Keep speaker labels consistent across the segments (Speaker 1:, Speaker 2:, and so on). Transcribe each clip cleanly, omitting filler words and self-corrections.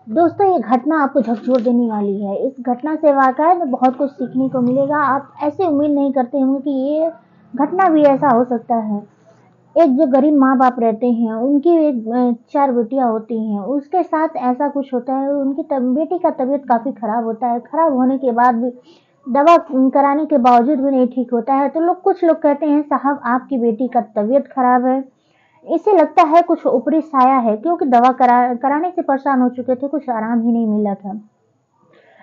Speaker 1: दोस्तों, ये घटना आपको झकझोर देने वाली है। इस घटना से वाक़ई में बहुत कुछ सीखने को मिलेगा। आप ऐसे उम्मीद नहीं करते होंगे कि ये घटना भी ऐसा हो सकता है। एक जो गरीब माँ-बाप रहते हैं, उनकी एक 4 बेटियाँ होती हैं, उसके साथ ऐसा कुछ होता है। उनकी बेटी का तबीयत काफ़ी ख़राब होता है। ख़राब होने के बाद भी दवा कराने के बावजूद भी नहीं ठीक होता है। तो कुछ लोग कहते हैं, साहब आपकी बेटी का तबीयत ख़राब है, इसे लगता है कुछ ऊपरी साया है, क्योंकि दवा कराने से परेशान हो चुके थे, कुछ आराम ही नहीं मिला था।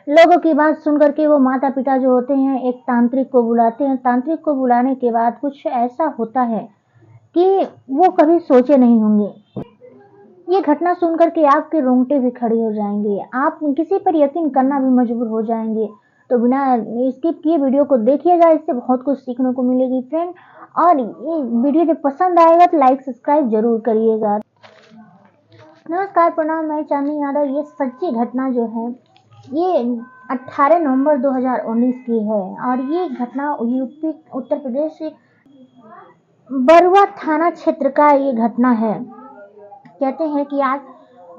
Speaker 1: लोगों की बात सुनकर के वो माता-पिता जो होते हैं, एक तांत्रिक को बुलाते हैं। तांत्रिक को बुलाने के बाद कुछ ऐसा होता है कि वो कभी सोचे नहीं होंगे। ये घटना सुनकर के आपके रोंगटे भी खड़े हो जाएँगे। आप किसी पर यकीन करना भी मजबूर हो जाएँगे। तो बिना स्किप किए वीडियो को देखिएगा, इससे बहुत कुछ सीखने को मिलेगी फ्रेंड। और ये वीडियो जब पसंद आएगा तो लाइक सब्सक्राइब ज़रूर करिएगा। नमस्कार, प्रणाम, मैं चांदनी यादव। ये सच्ची घटना जो है, ये 18 नवंबर 2019 की है और ये घटना यूपी उत्तर प्रदेश के बरुआ थाना क्षेत्र का ये घटना है। कहते हैं कि आज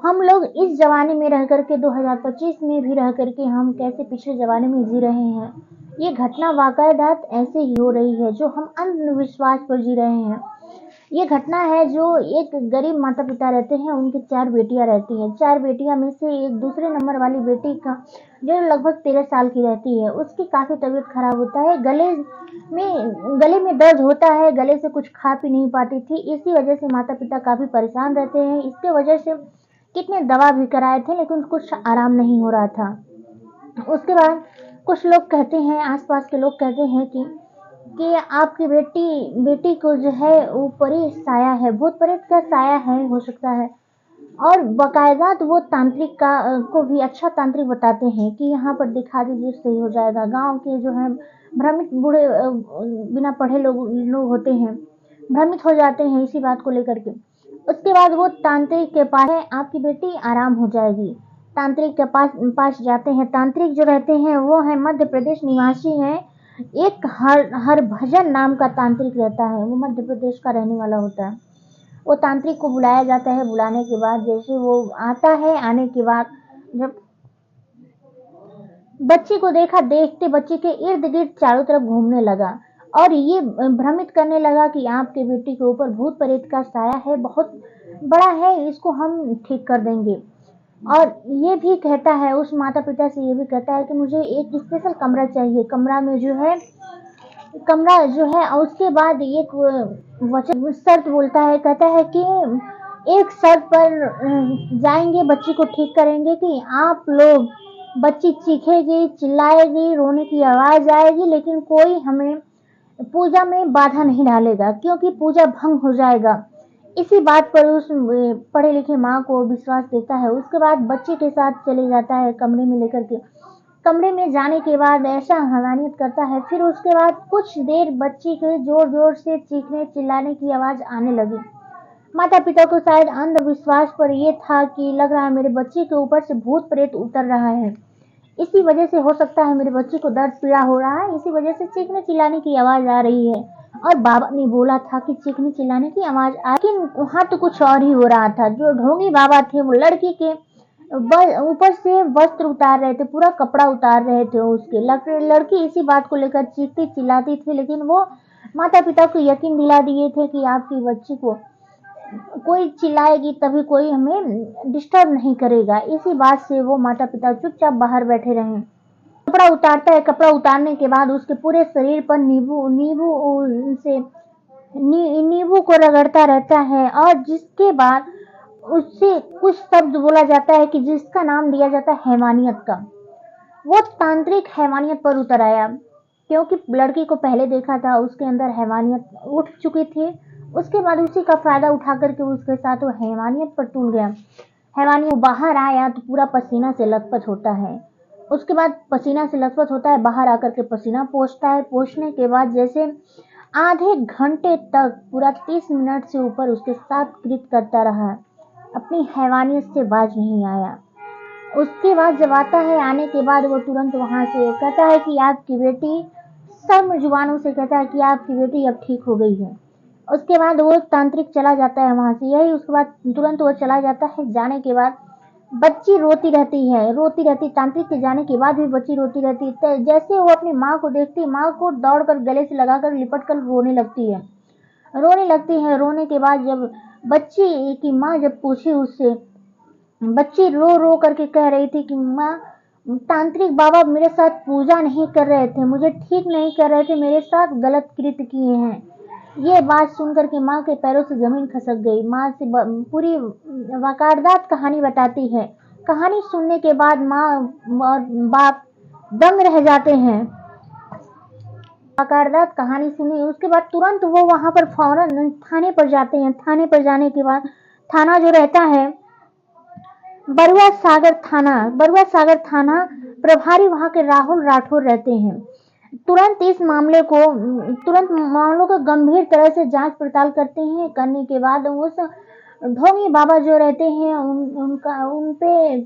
Speaker 1: हम लोग इस ज़माने में रह कर के 2025 में भी रह कर के हम कैसे पिछले ज़माने में जी रहे हैं। ये घटना वाक़ईदात ऐसे ही हो रही है जो हम अंधविश्वास पर जी रहे हैं। ये घटना है जो एक गरीब माता-पिता रहते हैं, उनकी 4 बेटियाँ रहती हैं। 4 बेटियाँ में से एक दूसरे नंबर वाली बेटी का जो लगभग 13 साल की रहती है, उसकी काफ़ी तबीयत ख़राब होता है। गले में दर्द होता है, गले से कुछ खा पी नहीं पाती थी। इसी वजह से माता-पिता काफ़ी परेशान रहते हैं। इसके वजह से कितने दवा भी कराए थे, लेकिन कुछ आराम नहीं हो रहा था। उसके बाद कुछ लोग कहते हैं, आस-पास के लोग कहते हैं कि आपकी बेटी को जो है ऊपरी साया है, भूत-प्रेत का साया है, हो सकता है। और बाकायदा तो वो तांत्रिक को भी अच्छा तांत्रिक बताते हैं कि यहाँ पर दिखा दीजिए, सही हो जाएगा। गाँव के जो है भ्रमित बूढ़े बिना पढ़े लोग होते हैं, भ्रमित हो जाते हैं इसी बात को लेकर के। उसके बाद वो तांत्रिक के पास है, आपकी बेटी आराम हो जाएगी। तांत्रिक के पास जाते हैं। तांत्रिक जो रहते हैं वो है मध्य प्रदेश निवासी हैं। एक हरभजन नाम का तांत्रिक रहता है, वो मध्य प्रदेश का रहने वाला होता है। वो तांत्रिक को बुलाया जाता है। बुलाने के बाद जैसे वो आता है, आने के बाद जब बच्ची को देखा, देखते बच्ची के इर्द गिर्द चारों तरफ घूमने लगा और ये भ्रमित करने लगा कि आपके बेटी के ऊपर भूत प्रेत का साया है, बहुत बड़ा है, इसको हम ठीक कर देंगे। और ये भी कहता है, उस माता पिता से ये भी कहता है कि मुझे एक स्पेशल कमरा चाहिए। कमरा में जो है और उसके बाद एक वचन शर्त बोलता है, कहता है कि एक शर्त पर जाएंगे, बच्ची को ठीक करेंगे कि आप लोग, बच्ची चीखेगी, चिल्लाएगी, रोने की आवाज आएगी, लेकिन कोई हमें पूजा में बाधा नहीं डालेगा, क्योंकि पूजा भंग हो जाएगा। इसी बात पर उस पढ़े लिखे माँ को विश्वास देता है। उसके बाद बच्चे के साथ चले जाता है कमरे में लेकर के। कमरे में जाने के बाद ऐसा हैवानियत करता है, फिर उसके बाद कुछ देर बच्ची के जोर जोर से चीखने चिल्लाने की आवाज आने लगी। माता पिता को शायद अंधविश्वास पर यह था कि लग रहा है मेरे बच्चे के ऊपर से भूत प्रेत उतर रहा है, इसी वजह से हो सकता है मेरे बच्चे को दर्द पीड़ा हो रहा है, इसी वजह से चीखने चिल्लाने की आवाज आ रही है। और बाबा ने बोला था कि चीखने चिल्लाने की आवाज आ, लेकिन वहां तो कुछ और ही हो रहा था। जो ढोंगी बाबा थे वो लड़की के ऊपर से वस्त्र उतार रहे थे, पूरा कपड़ा उतार रहे थे उसके। लड़की इसी बात को लेकर चीखती चिल्लाती थी, लेकिन वो माता पिता को यकीन दिला दिए थे कि आपकी बच्ची को कोई चिल्लाएगी तभी कोई हमें डिस्टर्ब नहीं करेगा। इसी बात से वो माता पिता चुपचाप बाहर बैठे रहे। कपड़ा उतारता है। कपड़ा उतारने के बाद उसके पूरे शरीर पर नींबू को रगड़ता रहता है और जिसके बाद उससे कुछ शब्द बोला जाता है कि जिसका नाम दिया जाता है हैवानियत का। वो तांत्रिक हैवानियत पर उतर आया, क्योंकि लड़की को पहले देखा था, उसके अंदर हैवानियत उठ चुकी थी। उसके बाद उसी का फायदा उठा करके उसके साथ वो हैवानियत पर तुल गया। हैवानियत बाहर आया तो पूरा पसीना से लथपथ होता है। उसके बाद पसीना से लथपथ होता है, बाहर आकर के पसीना पोंछता है। पोंछने के बाद जैसे आधे घंटे तक पूरा 30 मिनट से ऊपर उसके साथ कृत करता रहा, अपनी हैवानियत से बाज नहीं आया। उसके बाद जब आता है, आने के बाद वो तुरंत वहां से कहता है कि आपकी बेटी, सब जुबानों से कहता है कि आपकी बेटी अब ठीक हो गई है। उसके बाद वो तांत्रिक चला जाता है वहां से। यही उसके बाद तुरंत वो चला जाता है। जाने के बाद बच्ची रोती रहती, तांत्रिक के जाने के बाद भी बच्ची रोती रहती। जैसे वो अपनी माँ को देखती, माँ को दौड़कर गले से लगाकर लिपट कर रोने के बाद जब बच्ची की माँ जब पूछी उससे, बच्ची रो रो करके कह रही थी कि माँ, तांत्रिक बाबा मेरे साथ पूजा नहीं कर रहे थे, मुझे ठीक नहीं कर रहे थे, मेरे साथ गलत कृत्य किए हैं। ये बात सुनकर के माँ के पैरों से जमीन खसक गई। माँ से पूरी वाकरदात कहानी बताती है। कहानी सुनने के बाद माँ और बाप दंग रह जाते हैं। वाकरदात कहानी सुनी उसके बाद तुरंत वो वहां पर फौरन थाने पर जाते हैं। थाने पर जाने के बाद थाना जो रहता है बरुआ सागर थाना प्रभारी वहां के राहुल राठौर रहते हैं। तुरंत मामलों को गंभीर तरह से जांच पड़ताल करते हैं। करने के बाद उस ढोंगी बाबा जो रहते हैं उन पे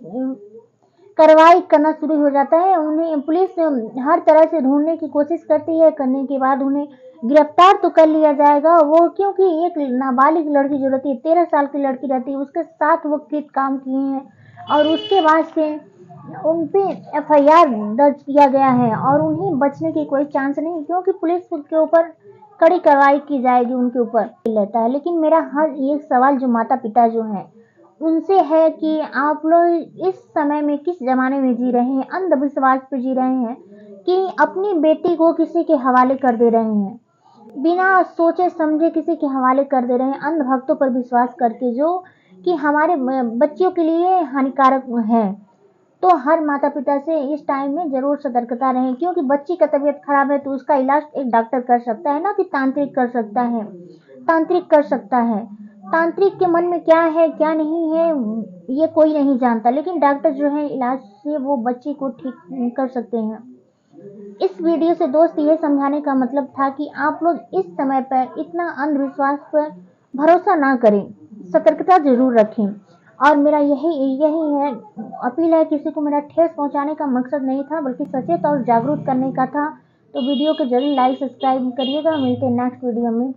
Speaker 1: कार्रवाई करना शुरू हो जाता है। उन्हें पुलिस हर तरह से ढूंढने की कोशिश करती है। करने के बाद उन्हें गिरफ्तार तो कर लिया जाएगा वो, क्योंकि एक नाबालिग लड़की जो रहती है, 13 साल की लड़की रहती है, उसके साथ वो कृत्य काम किए हैं और उसके बाद से उन पे FIR दर्ज किया गया है और उन्हें बचने की कोई चांस नहीं, क्योंकि पुलिस के ऊपर कड़ी कार्रवाई की जाएगी उनके ऊपर रहता है। लेकिन मेरा हर एक सवाल जो माता पिता जो है उनसे है कि आप लोग इस समय में किस जमाने में जी रहे हैं, अंधविश्वास पे जी रहे हैं कि अपनी बेटी को किसी के हवाले कर दे रहे हैं, बिना सोचे समझे किसी के हवाले कर दे रहे हैं, अंध भक्तों पर विश्वास करके, जो कि हमारे बच्चों के लिए हानिकारक है। तो हर माता पिता से इस टाइम में जरूर सतर्कता रहें, क्योंकि बच्ची का तबीयत खराब है तो उसका इलाज एक डॉक्टर कर सकता है, ना कि तांत्रिक कर सकता है। तांत्रिक के मन में क्या है क्या नहीं है ये कोई नहीं जानता, लेकिन डॉक्टर जो है इलाज से वो बच्ची को ठीक कर सकते हैं। इस वीडियो से दोस्त ये समझाने का मतलब था कि आप लोग इस समय पर इतना अंधविश्वास पर भरोसा ना करें, सतर्कता जरूर रखें। और मेरा यही है अपील है, किसी को मेरा ठेस पहुंचाने का मकसद नहीं था बल्कि सचेत और जागरूक करने का था। तो वीडियो को जरूर लाइक सब्सक्राइब करिएगा। मिलते हैं नेक्स्ट वीडियो में।